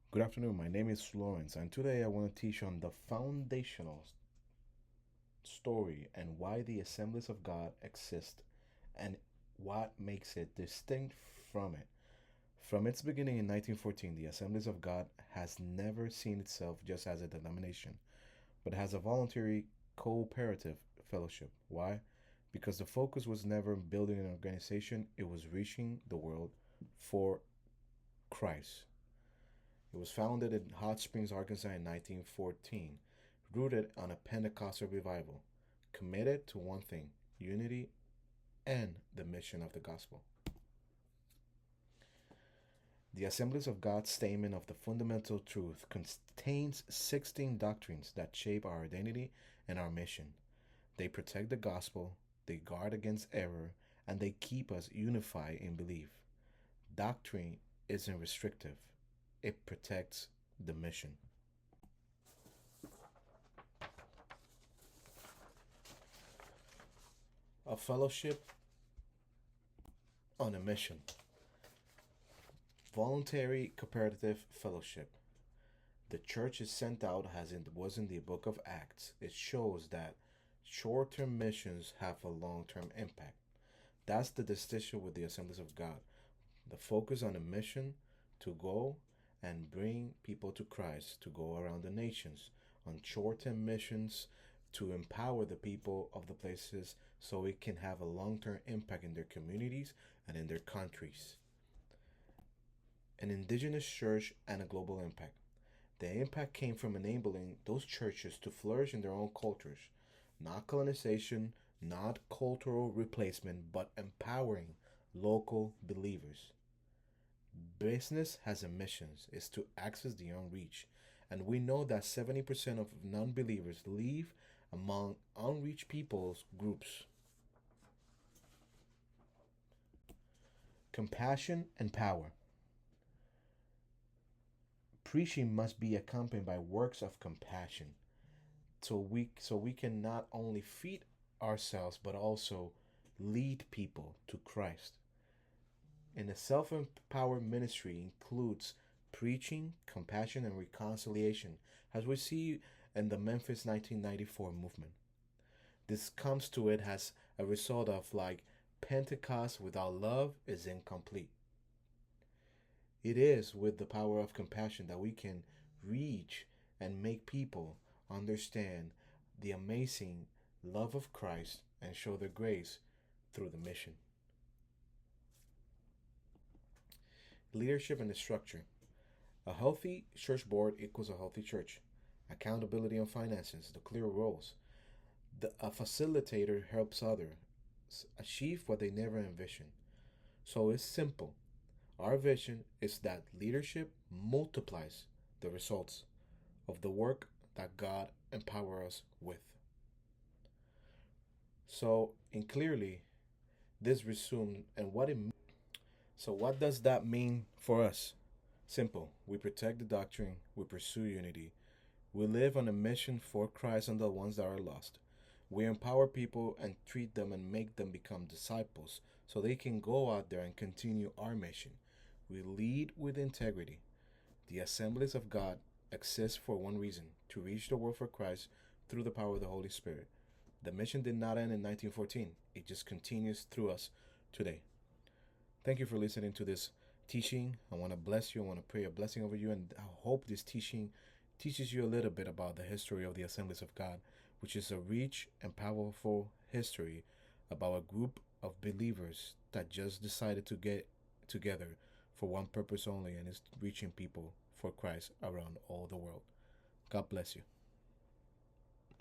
Good afternoon. My name is Lawrence, and today I want to teach on the foundational story and why the Assemblies of God exist and what makes it distinct from it. From its beginning in 1914, the Assemblies of God has never seen itself just as a denomination, but as a voluntary cooperative fellowship. Why? Because the focus was never building an organization, it was reaching the world for Christ. It was founded in Hot Springs, Arkansas in 1914, rooted on a Pentecostal revival, committed to one thing: unity and the mission of the gospel. The Assemblies of God's statement of the fundamental truth contains 16 doctrines that shape our identity and our mission. They protect the gospel, they guard against error, and they keep us unified in belief. Doctrine isn't restrictive, it protects the mission. A fellowship on a mission. Voluntary cooperative fellowship. The church is sent out as it was in the book of Acts. It shows that short term missions have a long term impact. That's the distinction with the Assemblies of God. The focus on a mission to go and bring people to Christ, to go around the nations, on short term missions to empower the people of the places so it can have a long term impact in their communities and in their countries. An indigenous church and a global impact. The impact came from enabling those churches to flourish in their own cultures, not colonization, not cultural replacement, but empowering local believers. Business has a mission is to access the unreached, and we know that 70% of non-believers live among unreached peoples groups. Compassion and power. Preaching must be accompanied by works of compassion, so we can not only feed ourselves but also lead people to Christ. And the self-empowered ministry includes preaching, compassion, and reconciliation, as we see in the Memphis 1994 movement. This comes to it as a result of like Pentecost without love is incomplete. It is with the power of compassion that we can reach and make people understand the amazing love of Christ and show their grace through the mission. Leadership and the structure. A healthy church board equals a healthy church. Accountability on finances, the clear roles. A facilitator helps others achieve what they never envisioned. So it's simple. Our vision is that leadership multiplies the results of the work that God empowers us with. So, in clearly, this resumed and what it. So, what does that mean for us? Simple. We protect the doctrine. We pursue unity. We live on a mission for Christ and the ones that are lost. We empower people and treat them and make them become disciples so they can go out there and continue our mission. We lead with integrity. The Assemblies of God exist for one reason: to reach the world for Christ through the power of the Holy Spirit. The mission did not end in 1914, it just continues through us today. Thank you for listening to this teaching. I want to bless you. I want to pray a blessing over you, and I hope this teaching teaches you a little bit about the history of the Assemblies of God, which is a rich and powerful history about a group of believers that just decided to get together for one purpose only, and is reaching people for Christ around all the world. God bless you.